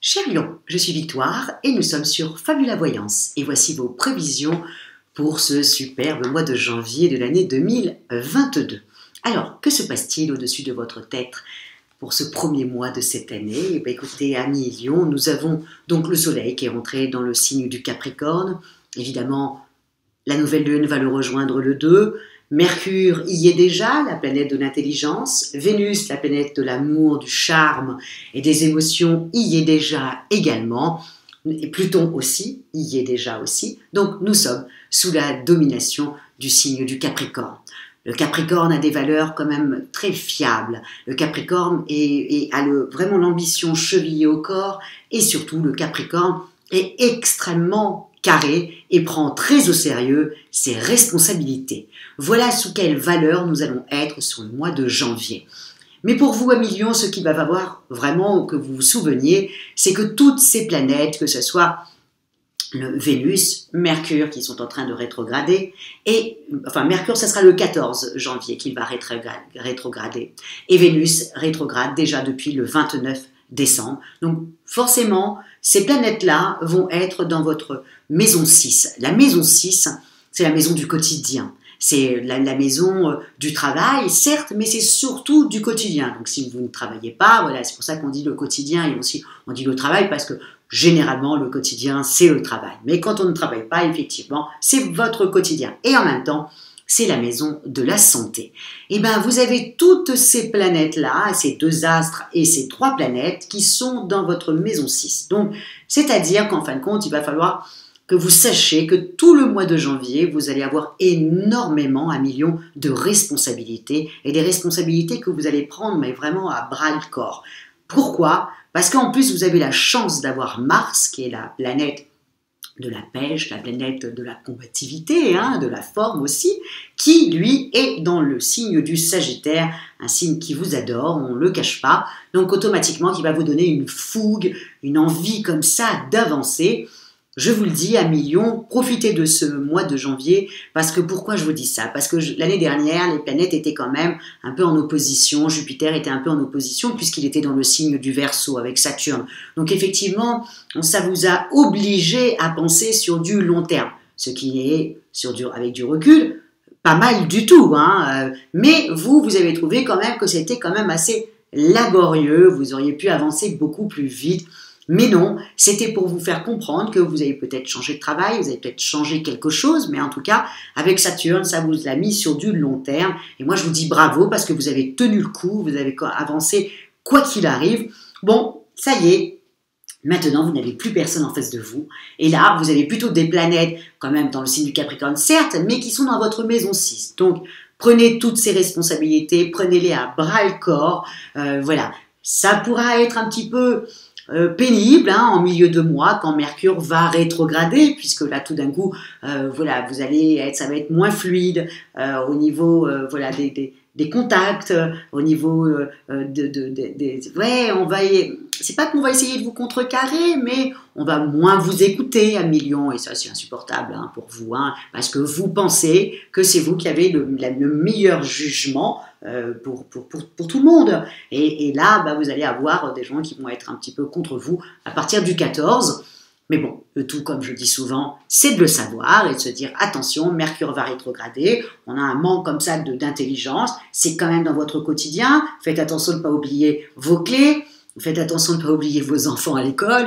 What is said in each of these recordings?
Cher Lion, je suis Victoire et nous sommes sur Fabula Voyance. Et voici vos prévisions pour ce superbe mois de janvier de l'année 2022. Alors, que se passe-t-il au-dessus de votre tête pour ce premier mois de cette année? Eh bien, écoutez, amis Lion, nous avons donc le soleil qui est rentré dans le signe du Capricorne. Évidemment, la nouvelle lune va le rejoindre le 2. Mercure y est déjà, la planète de l'intelligence. Vénus, la planète de l'amour, du charme et des émotions, y est déjà également. Et Pluton aussi, y est déjà aussi. Donc nous sommes sous la domination du signe du Capricorne. Le Capricorne a des valeurs quand même très fiables. Le Capricorne a vraiment l'ambition chevillée au corps et surtout le Capricorne est extrêmement carré et prend très au sérieux ses responsabilités. Voilà sous quelle valeur nous allons être sur le mois de janvier. Mais pour vous, amis Lion, ce qui va falloir vraiment que vous vous souveniez, c'est que toutes ces planètes, que ce soit le Vénus, Mercure qui sont en train de rétrograder, Mercure, ça sera le 14 janvier qu'il va rétrograder, et Vénus rétrograde déjà depuis le 29 décembre. Donc forcément, ces planètes-là vont être dans votre maison 6. La maison 6, c'est la maison du quotidien. C'est la maison du travail, certes, mais c'est surtout du quotidien. Donc si vous ne travaillez pas, voilà, c'est pour ça qu'on dit le quotidien et aussi on dit le travail parce que généralement le quotidien c'est le travail. Mais quand on ne travaille pas, effectivement, c'est votre quotidien. Et en même temps, c'est la maison de la santé. Et bien, vous avez toutes ces planètes-là, ces deux astres et ces trois planètes qui sont dans votre maison 6. Donc, c'est-à-dire qu'en fin de compte, il va falloir que vous sachiez que tout le mois de janvier, vous allez avoir énormément, un million de responsabilités et des responsabilités que vous allez prendre, mais vraiment à bras-le-corps. Pourquoi? Parce qu'en plus, vous avez la chance d'avoir Mars, qui est la planète de la pêche, la planète de la combativité, de la forme aussi, qui, lui, est dans le signe du Sagittaire, un signe qui vous adore, on ne le cache pas, donc automatiquement, qui va vous donner une fougue, une envie comme ça d'avancer. Je vous le dis, amis Lion, profitez de ce mois de janvier, parce que pourquoi je vous dis ça? Parce que l'année dernière, les planètes étaient quand même un peu en opposition, Jupiter était un peu en opposition, puisqu'il était dans le signe du Verseau avec Saturne. Donc effectivement, ça vous a obligé à penser sur du long terme, ce qui est, avec du recul, pas mal du tout. Mais vous avez trouvé quand même que c'était quand même assez laborieux, vous auriez pu avancer beaucoup plus vite. Mais non, c'était pour vous faire comprendre que vous avez peut-être changé de travail, vous avez peut-être changé quelque chose, mais en tout cas, avec Saturne, ça vous l'a mis sur du long terme. Et moi, je vous dis bravo parce que vous avez tenu le coup, vous avez avancé quoi qu'il arrive. Bon, ça y est, maintenant, vous n'avez plus personne en face de vous. Et là, vous avez plutôt des planètes, quand même dans le signe du Capricorne, certes, mais qui sont dans votre maison 6. Donc, prenez toutes ces responsabilités, prenez-les à bras-le-corps. Voilà, ça pourra être un petit peu pénible en milieu de mois quand Mercure va rétrograder, puisque là tout d'un coup vous allez être, ça va être moins fluide au niveau des contacts, au niveau c'est pas qu'on va essayer de vous contrecarrer, mais on va moins vous écouter, amis Lion, et ça c'est insupportable pour vous, parce que vous pensez que c'est vous qui avez le meilleur jugement pour tout le monde. Et là, vous allez avoir des gens qui vont être un petit peu contre vous à partir du 14. Mais bon, le tout, comme je dis souvent, c'est de le savoir et de se dire attention, Mercure va rétrograder, on a un manque comme ça d'intelligence, c'est quand même dans votre quotidien, faites attention de ne pas oublier vos clés, faites attention de ne pas oublier vos enfants à l'école,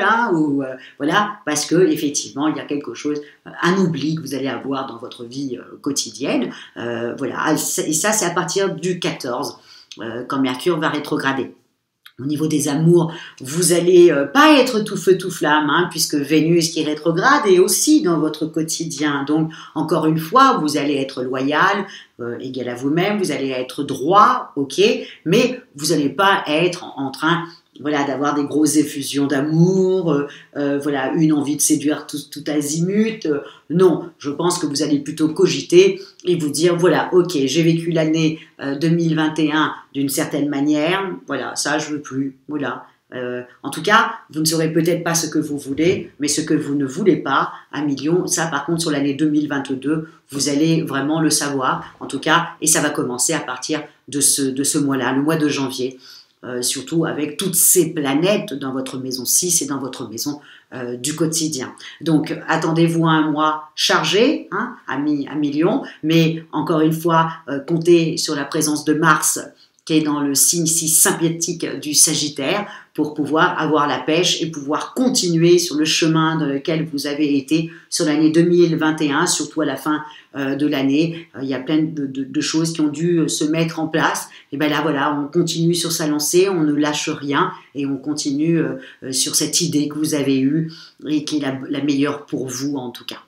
parce que effectivement il y a quelque chose, un oubli que vous allez avoir dans votre vie quotidienne, et ça c'est à partir du 14, quand Mercure va rétrograder. Au niveau des amours, vous allez pas être tout feu tout flamme, puisque Vénus qui rétrograde est aussi dans votre quotidien. Donc, encore une fois, vous allez être loyal, égal à vous-même, vous allez être droit, ok, mais vous n'allez pas être en train d'avoir des grosses effusions d'amour, une envie de séduire tout azimut. Non, je pense que vous allez plutôt cogiter et vous dire, ok, j'ai vécu l'année 2021 d'une certaine manière, ça je veux plus, en tout cas, vous ne saurez peut-être pas ce que vous voulez, mais ce que vous ne voulez pas, amis Lion, ça par contre sur l'année 2022, vous allez vraiment le savoir, en tout cas, et ça va commencer à partir de ce mois-là, le mois de janvier. surtout avec toutes ces planètes dans votre maison 6 et dans votre maison du quotidien. Donc, attendez-vous à un mois chargé, hein, à mi-lion, mais encore une fois, comptez sur la présence de Mars qui est dans le signe si sympathique du Sagittaire pour pouvoir avoir la pêche et pouvoir continuer sur le chemin dans lequel vous avez été sur l'année 2021, surtout à la fin de l'année. Il y a plein de choses qui ont dû se mettre en place. Et bien là, voilà, on continue sur sa lancée, on ne lâche rien et on continue sur cette idée que vous avez eue et qui est la meilleure pour vous en tout cas.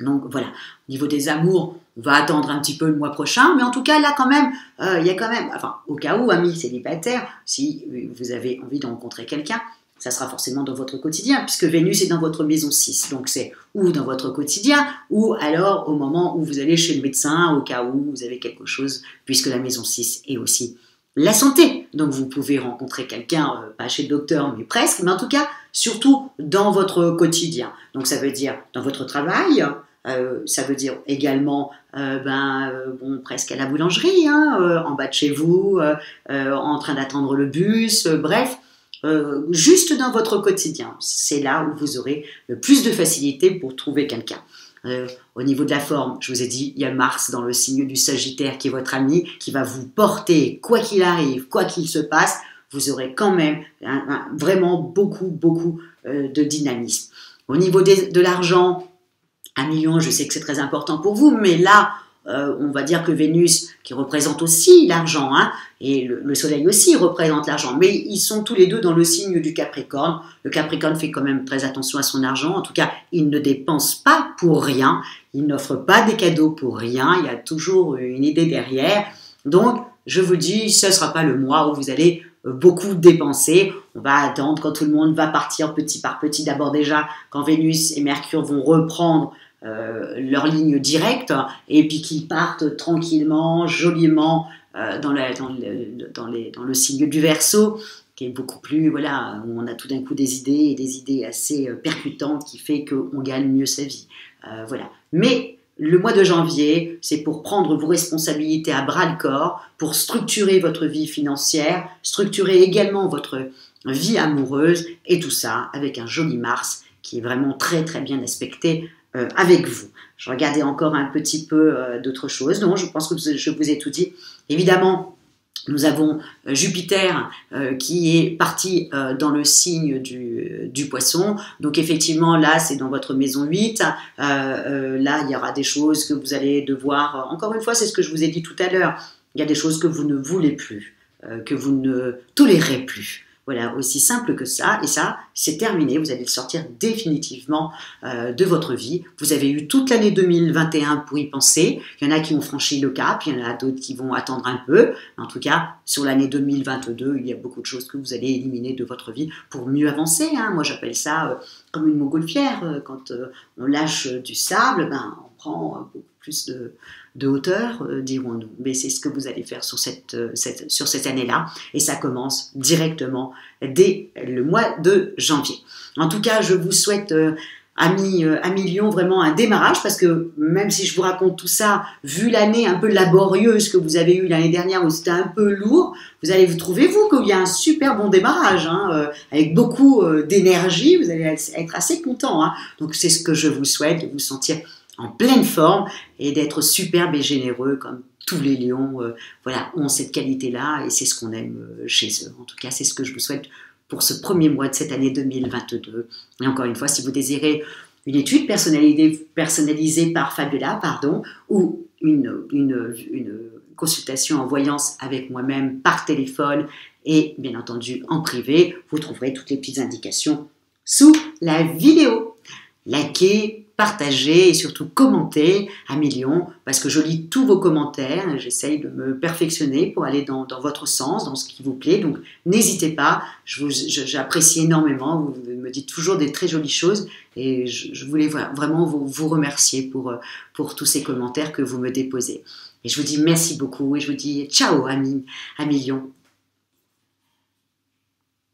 Donc voilà, au niveau des amours, on va attendre un petit peu le mois prochain, mais en tout cas là quand même, il y a quand même, enfin au cas où, amis célibataires, si vous avez envie de rencontrer quelqu'un, ça sera forcément dans votre quotidien, puisque Vénus est dans votre maison 6, donc c'est ou dans votre quotidien, ou alors au moment où vous allez chez le médecin, au cas où vous avez quelque chose, puisque la maison 6 est aussi la santé. Donc vous pouvez rencontrer quelqu'un, pas chez le docteur, mais presque, mais en tout cas, surtout dans votre quotidien. Donc ça veut dire dans votre travail, ça veut dire également bon, presque à la boulangerie, hein, en bas de chez vous, en train d'attendre le bus, bref, juste dans votre quotidien. C'est là où vous aurez le plus de facilité pour trouver quelqu'un. Au niveau de la forme, je vous ai dit, il y a Mars dans le signe du Sagittaire qui est votre ami, qui va vous porter, quoi qu'il arrive, quoi qu'il se passe, vous aurez quand même vraiment beaucoup de dynamisme. Au niveau de l'argent, 1 million, je sais que c'est très important pour vous, mais là, on va dire que Vénus, qui représente aussi l'argent, hein, et le Soleil aussi représente l'argent, mais ils sont tous les deux dans le signe du Capricorne. Le Capricorne fait quand même très attention à son argent, en tout cas, il ne dépense pas pour rien, il n'offre pas des cadeaux pour rien, il y a toujours une idée derrière. Donc, je vous dis, ce ne sera pas le mois où vous allez beaucoup dépenser. On va attendre quand tout le monde va partir petit par petit. D'abord déjà, quand Vénus et Mercure vont reprendre leur ligne directe et puis qu'ils partent tranquillement, joliment dans le signe du Verseau, qui est beaucoup plus, voilà, où on a tout d'un coup des idées et des idées assez percutantes qui fait qu'on gagne mieux sa vie. Voilà. Mais le mois de janvier, c'est pour prendre vos responsabilités à bras-le-corps, pour structurer votre vie financière, structurer également votre vie amoureuse, et tout ça avec un joli Mars qui est vraiment très bien aspecté avec vous. Je regardais encore un petit peu d'autres choses. Non, je pense que je vous ai tout dit. Évidemment, nous avons Jupiter qui est parti dans le signe du Poisson. Donc effectivement, là, c'est dans votre maison 8. Là, il y aura des choses que vous allez devoir... Encore une fois, c'est ce que je vous ai dit tout à l'heure. Il y a des choses que vous ne voulez plus, que vous ne tolérez plus. Voilà, aussi simple que ça. Et ça, c'est terminé. Vous allez le sortir définitivement de votre vie. Vous avez eu toute l'année 2021 pour y penser. Il y en a qui ont franchi le cap. Il y en a d'autres qui vont attendre un peu. En tout cas, sur l'année 2022, il y a beaucoup de choses que vous allez éliminer de votre vie pour mieux avancer. Hein. Moi, j'appelle ça comme une montgolfière. Quand on lâche du sable, on prend beaucoup plus de hauteur, dirons-nous. Mais c'est ce que vous allez faire sur cette année-là. Et ça commence directement dès le mois de janvier. En tout cas, je vous souhaite, amis Lion, vraiment un démarrage, parce que même si je vous raconte tout ça, vu l'année un peu laborieuse que vous avez eue l'année dernière, où c'était un peu lourd, vous allez vous trouver, vous, qu'il y a un super bon démarrage, hein, avec beaucoup d'énergie, vous allez être assez content. Hein. Donc c'est ce que je vous souhaite, de vous sentir en pleine forme et d'être superbe et généreux comme tous les lions voilà, ont cette qualité-là et c'est ce qu'on aime chez eux. En tout cas, c'est ce que je vous souhaite pour ce premier mois de cette année 2022. Et encore une fois, si vous désirez une étude personnalisée par Fabiola, ou une consultation en voyance avec moi-même par téléphone et bien entendu en privé, vous trouverez toutes les petites indications sous la vidéo. Likez, partagez et surtout commentez à millions parce que je lis tous vos commentaires, j'essaye de me perfectionner pour aller dans votre sens, dans ce qui vous plaît, donc n'hésitez pas, j'apprécie énormément, vous me dites toujours des très jolies choses et je voulais vraiment vous remercier pour tous ces commentaires que vous me déposez. Et je vous dis merci beaucoup et je vous dis ciao amis, à millions.